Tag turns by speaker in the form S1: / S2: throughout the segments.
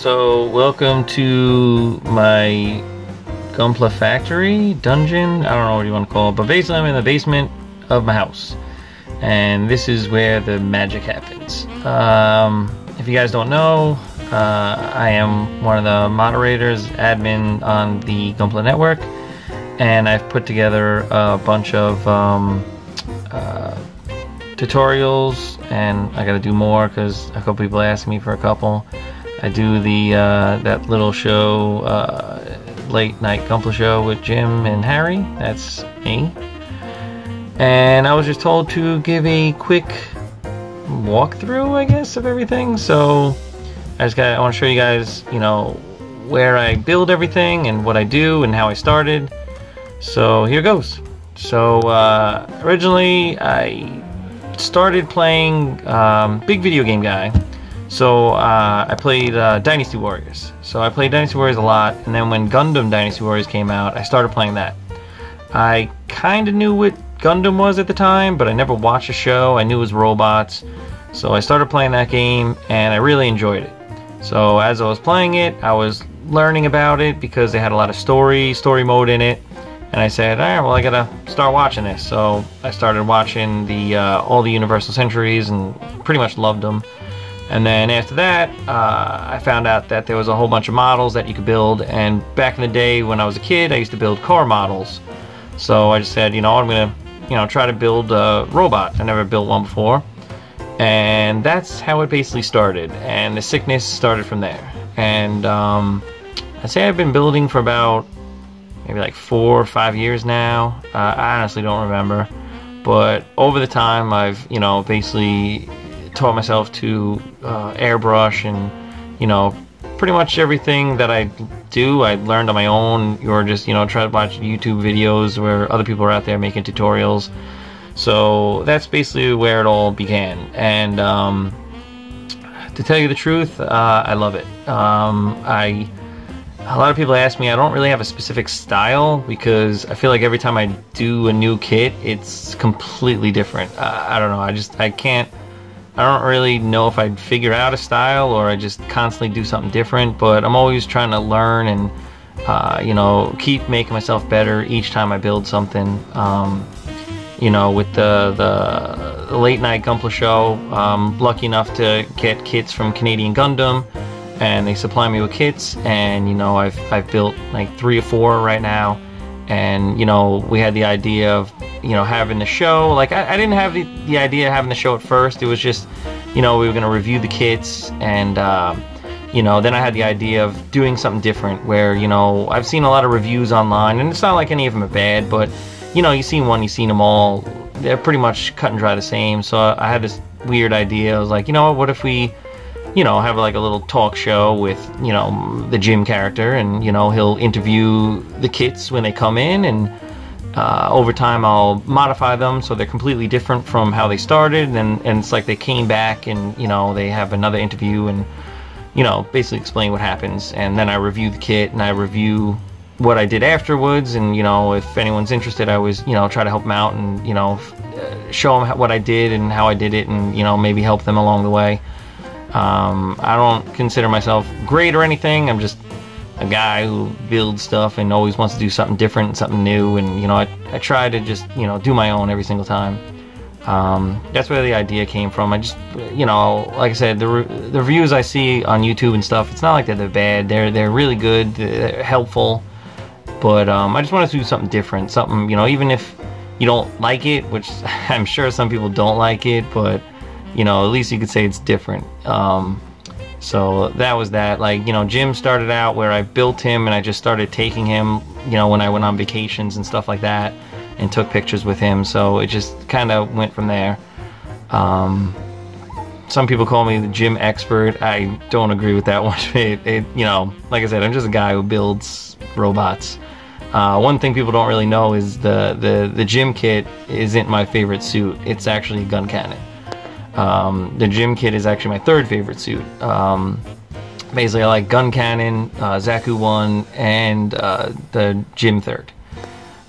S1: So welcome to my Gunpla factory, dungeon, I don't know what you want to call it, but basically I'm in the basement of my house. And this is where the magic happens. If you guys don't know, I am one of the moderators, admin on the Gunpla network. And I've put together a bunch of tutorials, and I gotta do more because a couple people asked me for a couple. I do the that little show, Late Night Gunpla Show with Jim and Harry. That's me. And I was just told to give a quick walkthrough, I guess, of everything. So I want to show you guys, you know, where I build everything and what I do and how I started. So here goes. So originally I started playing big video game guy. So I played Dynasty Warriors. So I played Dynasty Warriors a lot, and then when Gundam Dynasty Warriors came out, I started playing that. I kind of knew what Gundam was at the time, but I never watched the show. I knew it was robots. So I started playing that game, and I really enjoyed it. So as I was playing it, I was learning about it because they had a lot of story mode in it. And I said, alright, well, I gotta start watching this. So I started watching the all the Universal Centuries and pretty much loved them. And then after that, I found out that there was a whole bunch of models that you could build. And back in the day when I was a kid, I used to build car models. So I just said, you know, I'm gonna, you know, try to build a robot. I never built one before. And that's how it basically started. And the sickness started from there. And I'd say I've been building for about maybe like 4 or 5 years now. I honestly don't remember. But over the time, I've, you know, basically taught myself to airbrush, and, you know, pretty much everything that I do, I learned on my own, or just, you know, try to watch YouTube videos where other people are out there making tutorials. So that's basically where it all began. And to tell you the truth, I love it. A lot of people ask me, I don't really have a specific style because I feel like every time I do a new kit, it's completely different. I don't know, I don't really know if I'd figure out a style, or I just constantly do something different, but I'm always trying to learn and, you know, keep making myself better each time I build something. You know, with the Late Night Gunpla Show, I'm lucky enough to get kits from Canadian Gundam, and they supply me with kits, and, you know, I've built like 3 or 4 right now. And, you know, we had the idea of, you know, having the show. Like, I didn't have the idea of having the show at first. It was just, you know, we were going to review the kits, and, you know, then I had the idea of doing something different where, you know, I've seen a lot of reviews online, and it's not like any of them are bad, but, you know, you've seen one, you've seen them all. They're pretty much cut and dry the same. So I had this weird idea. I was like, you know what if we, you know, have like a little talk show with, you know, the Jim character, and, you know, he'll interview the kits when they come in, and over time I'll modify them so they're completely different from how they started, and it's like they came back, and, you know, they have another interview, and, you know, basically explain what happens. And then I review the kit, and I review what I did afterwards, and, you know, if anyone's interested, I always, you know, try to help them out, and, you know, show them what I did and how I did it, and, you know, maybe help them along the way. I don't consider myself great or anything. I'm just a guy who builds stuff and always wants to do something different, something new, and, you know, I try to just, you know, do my own every single time. That's where the idea came from. I just, you know, like I said, the reviews I see on YouTube and stuff, it's not like that they're bad. They're really good, they're helpful, but I just wanted to do something different, something, you know, even if you don't like it, which I'm sure some people don't like it, but, you know, at least you could say it's different. So that was that. Like, you know, Jim started out where I built him, and I just started taking him, you know, when I went on vacations and stuff like that, and took pictures with him. So it just kind of went from there. Some people call me the Jim expert. I don't agree with that one. You know, like I said, I'm just a guy who builds robots. One thing people don't really know is the Jim kit isn't my favorite suit. It's actually a gun cannon. The Jim kit is actually my 3rd favorite suit. Basically, I like gun cannon, Zaku 1, and the Jim 3rd.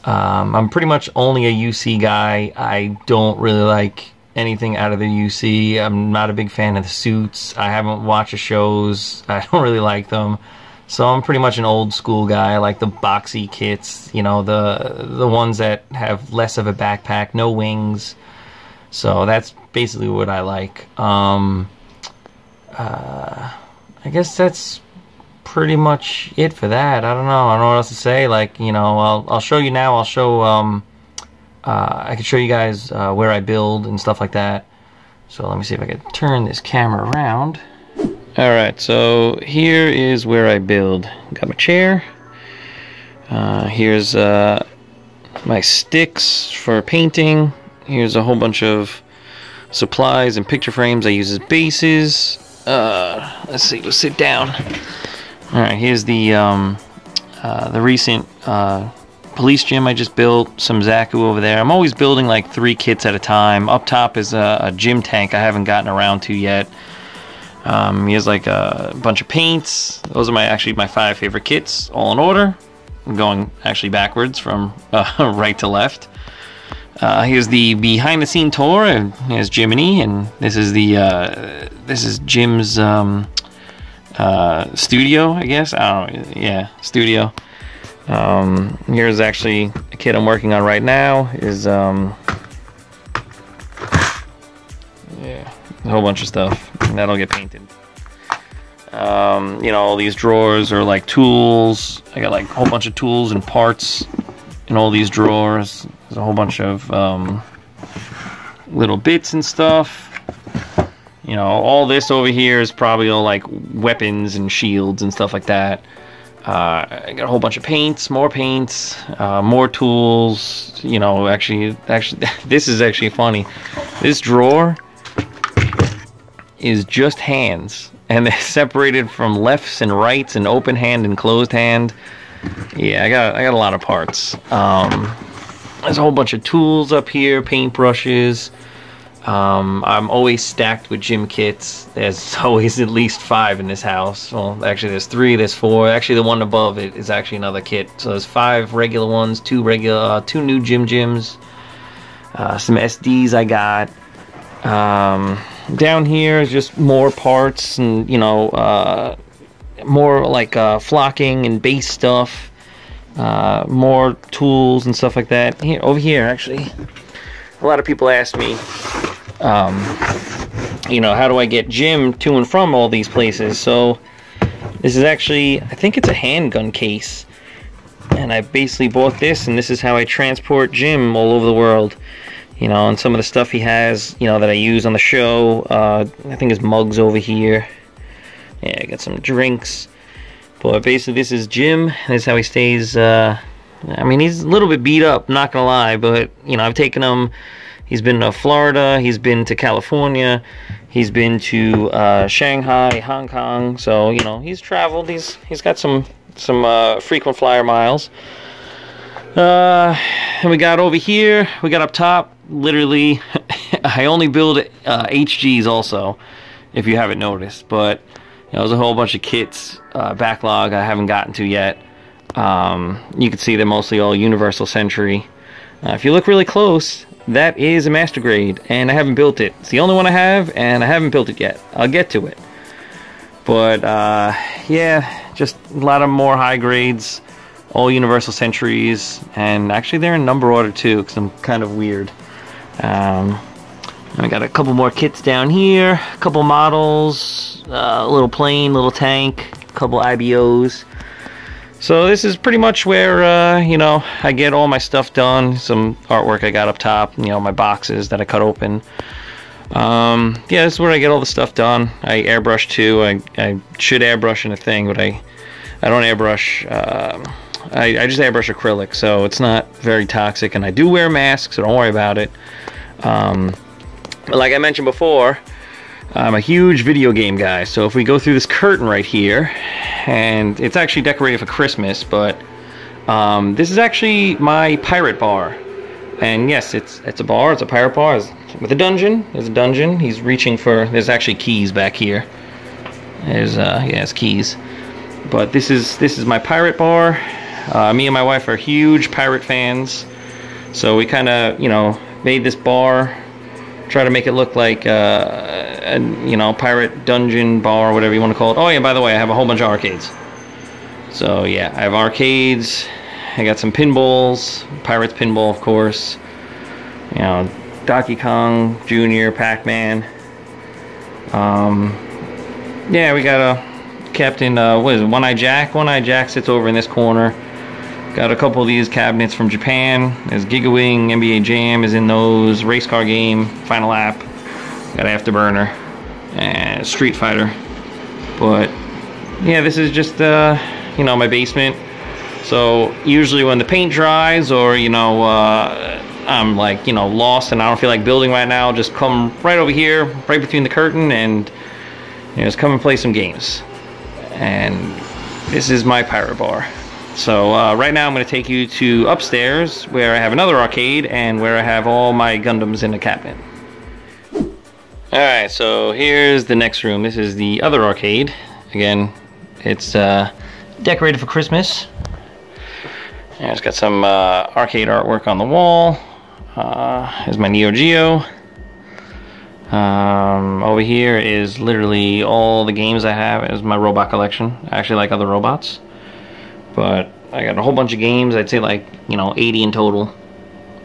S1: I'm pretty much only a UC guy. I don't really like anything out of the UC. I'm not a big fan of the suits. I haven't watched the shows. I don't really like them. So I'm pretty much an old school guy. I like the boxy kits, you know, the ones that have less of a backpack, no wings. So that's basically what I like. I guess that's pretty much it for that. I don't know what else to say. Like, you know, I'll show you now. I'll show I can show you guys where I build and stuff like that. So let me see if I can turn this camera around. Alright, so here is where I build. Got my chair. Here's my sticks for painting. Here's a whole bunch of supplies and picture frames I use as bases. Let's see, we'll sit down. Alright, here's the recent police gym I just built. Some Zaku over there. I'm always building like 3 kits at a time. Up top is a gym tank I haven't gotten around to yet. Here's like a bunch of paints. Those are actually my 5 favorite kits, all in order. I'm going actually backwards from right to left. Here's the behind-the-scene tour, and here's Jiminy, and this is Jim's studio, I guess. I don't know. Yeah, studio. Here's actually a kit I'm working on right now. Is yeah, a whole bunch of stuff. That'll get painted. You know, all these drawers are like tools. I got like a whole bunch of tools and parts in all these drawers. There's a whole bunch of little bits and stuff. You know, all this over here is probably all like weapons and shields and stuff like that. I got a whole bunch of paints, more tools. You know, actually, this is actually funny. This drawer is just hands, and they're separated from lefts and rights and open hand and closed hand. Yeah, I got a lot of parts. There's a whole bunch of tools up here, paintbrushes. I'm always stacked with gym kits. There's always at least 5 in this house. Well, actually there's 3, there's 4. Actually the one above it is actually another kit. So there's 5 regular ones, 2 new gyms. Some SDs I got. Down here is just more parts and, you know, more like flocking and base stuff. More tools and stuff like that. Here, over here, actually, a lot of people ask me, you know, how do I get Jim to and from all these places? So this is actually, I think it's a handgun case, and I basically bought this, and this is how I transport Jim all over the world. You know, and some of the stuff he has, you know, that I use on the show. I think his mug's over here. Yeah, I got some drinks. But basically, this is Jim. This is how he stays. I mean, he's a little bit beat up, not gonna lie. But, you know, I've taken him. He's been to Florida. He's been to California. He's been to Shanghai, Hong Kong. So, you know, he's traveled. He's got some frequent flyer miles. And we got over here. We got up top. Literally, I only build HGs also, if you haven't noticed. But you know, there's a whole bunch of kits, backlog I haven't gotten to yet. You can see they're mostly all Universal Century. If you look really close, that is a master grade, and I haven't built it. It's the only one I have, and I haven't built it yet. I'll get to it. But yeah, just a lot of more high grades, all Universal Centuries, and actually they're in number order too, because I'm kind of weird. I got a couple more kits down here, a couple models, a little plane, little tank, a couple IBOs. So this is pretty much where, you know, I get all my stuff done. Some artwork I got up top, you know, my boxes that I cut open. Yeah, this is where I get all the stuff done. I airbrush too. I should airbrush in a thing, but I don't airbrush. I just airbrush acrylic, so it's not very toxic, and I do wear masks, so don't worry about it. But like I mentioned before, I'm a huge video game guy, so if we go through this curtain right here, and it's actually decorated for Christmas, but this is actually my pirate bar. And yes, it's a bar, it's a pirate bar with a dungeon. There's a dungeon. He's reaching for, there's actually keys back here. There's yeah, it's keys. But this is my pirate bar. Me and my wife are huge pirate fans, so we kind of, you know, made this bar Try to make it look like a, you know, pirate dungeon bar, whatever you want to call it. Oh yeah, by the way, I have a whole bunch of arcades. So yeah, I have arcades. I got some pinballs, Pirates pinball, of course. You know, Donkey Kong Jr., Pac-Man. Yeah, we got a Captain, what is it, One-Eye Jack? One-Eye Jack sits over in this corner. Got a couple of these cabinets from Japan. There's Gigawing, NBA Jam is in those. Race car game, Final Lap. Got Afterburner and Street Fighter. But yeah, this is just you know, my basement. So usually when the paint dries, or you know, I'm like, you know, lost and I don't feel like building right now, I'll just come right over here, right between the curtain, and you know, just come and play some games. And this is my pirate bar. So right now I'm going to take you to upstairs, where I have another arcade and where I have all my Gundams in a cabinet. Alright, so here's the next room. This is the other arcade. Again, it's decorated for Christmas. And it's got some arcade artwork on the wall. Here's my Neo Geo. Over here is literally all the games I have. Is my robot collection. I actually like other robots. But I got a whole bunch of games. I'd say like, you know, 80 in total.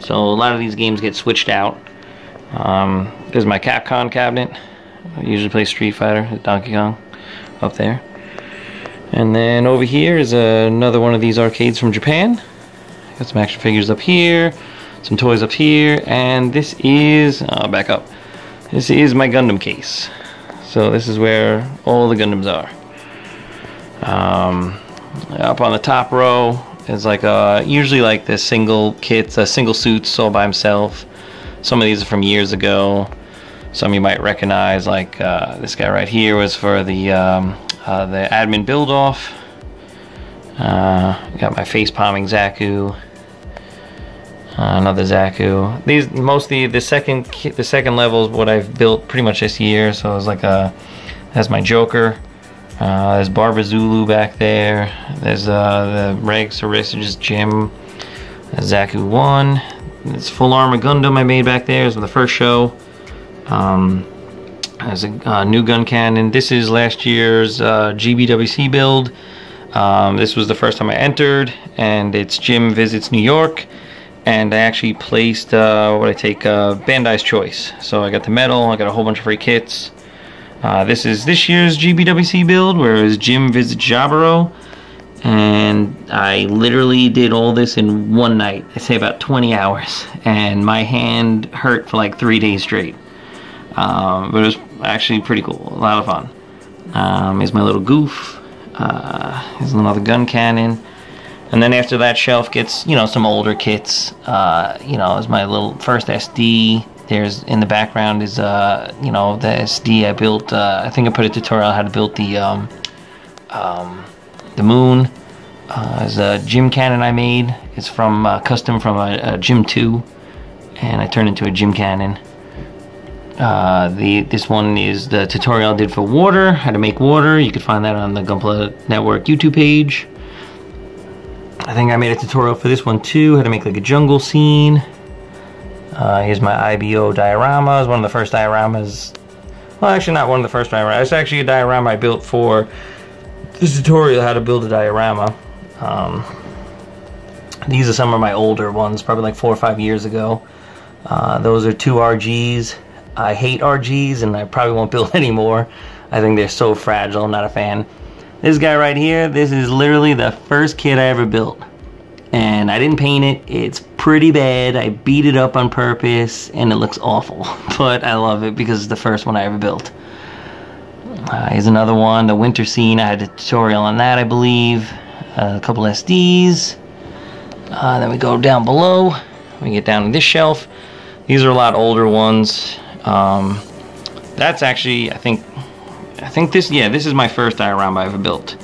S1: So a lot of these games get switched out. There's my Capcom cabinet. I usually play Street Fighter, Donkey Kong, up there. And then over here is another one of these arcades from Japan. Got some action figures up here, some toys up here, and this is, back up. This is my Gundam case. So this is where all the Gundams are. Up on the top row is like usually like the single kits, single suits all by himself. Some of these are from years ago. Some you might recognize, like this guy right here was for the admin build off. Got my face palming Zaku. Another Zaku. These mostly the second level is what I've built pretty much this year. So it's like that's my Joker. There's Barbara Zulu back there. There's the Rex just Jim. Zaku 1. It's Full Armor Gundam I made back there. It was the first show. There's a new gun cannon. This is last year's GBWC build. This was the first time I entered, and it's Jim Visits New York. And I actually placed Bandai's Choice. So I got the medal, I got a whole bunch of free kits. This is this year's GBWC build, where it was Jim Visits Jaburo. And I literally did all this in one night. I say about 20 hours. And my hand hurt for like 3 days straight. But it was actually pretty cool, a lot of fun. Here's my little goof. Here's another gun cannon. And then after that shelf gets, you know, some older kits. You know, is my little first SD. There's in the background is you know, the SD I built. I think I put a tutorial on how to build the moon. There's a gym cannon I made. It's from custom from a Gym 2, and I turned into a gym cannon. This one is the tutorial I did for water, how to make water. You can find that on the Gunpla Network YouTube page. I think I made a tutorial for this one too, how to make like a jungle scene. Here's my IBO diorama. It's one of the first dioramas. Well, actually not one of the first dioramas. It's actually a diorama I built for this tutorial, how to build a diorama. These are some of my older ones, probably like 4 or 5 years ago. Those are 2 RGs. I hate RGs, and I probably won't build anymore. I think they're so fragile. I'm not a fan. This guy right here, this is literally the first kit I ever built. And I didn't paint it. It's pretty bad. I beat it up on purpose, and it looks awful. But I love it because it's the first one I ever built. Here's another one, the winter scene. I had a tutorial on that, I believe. A couple SDs. Then we go down below. We get down to this shelf. These are a lot older ones. That's actually, I think this, yeah, this is my first diorama I ever built.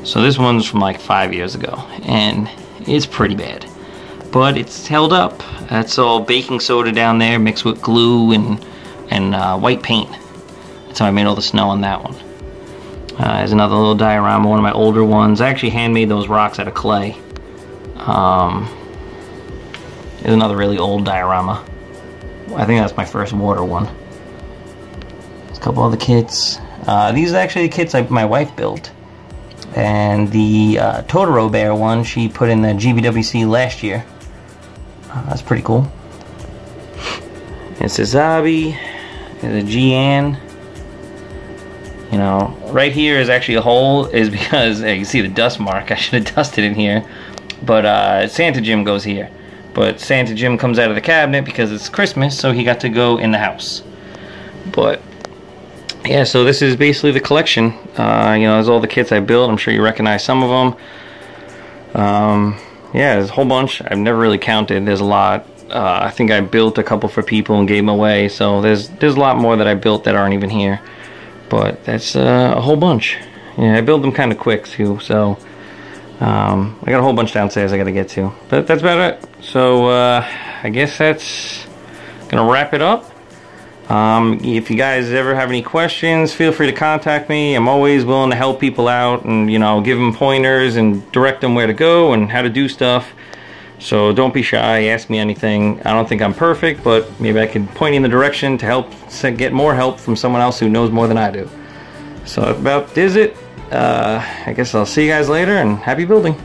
S1: So this one's from like 5 years ago, and it's pretty bad, but it's held up. That's all baking soda down there mixed with glue and white paint. That's how I made all the snow on that one. There's another little diorama, one of my older ones. I actually handmade those rocks out of clay. There's another really old diorama. I think that's my first water one. There's a couple other kits. These are actually the kits my wife built. And the Totoro Bear one, she put in the GBWC last year. That's pretty cool. It's a Zabi, it's a Jian. You know, right here is actually a hole, is because you can see the dust mark. I should have dusted in here. But Santa Jim goes here. But Santa Jim comes out of the cabinet because it's Christmas, so he got to go in the house. But yeah, so this is basically the collection. You know, there's all the kits I built. I'm sure you recognize some of them. Yeah, there's a whole bunch. I've never really counted. There's a lot. I think I built a couple for people and gave them away. So there's a lot more that I built that aren't even here. But that's a whole bunch. Yeah, I build them kind of quick too. So I got a whole bunch downstairs I got to get to. But that's about it. So I guess that's gonna wrap it up. If you guys ever have any questions, feel free to contact me. I'm always willing to help people out and, you know, give them pointers and direct them where to go and how to do stuff. So don't be shy, ask me anything. I don't think I'm perfect, but maybe I can point you in the direction to help get more help from someone else who knows more than I do. So that about is it. I guess I'll see you guys later, and happy building.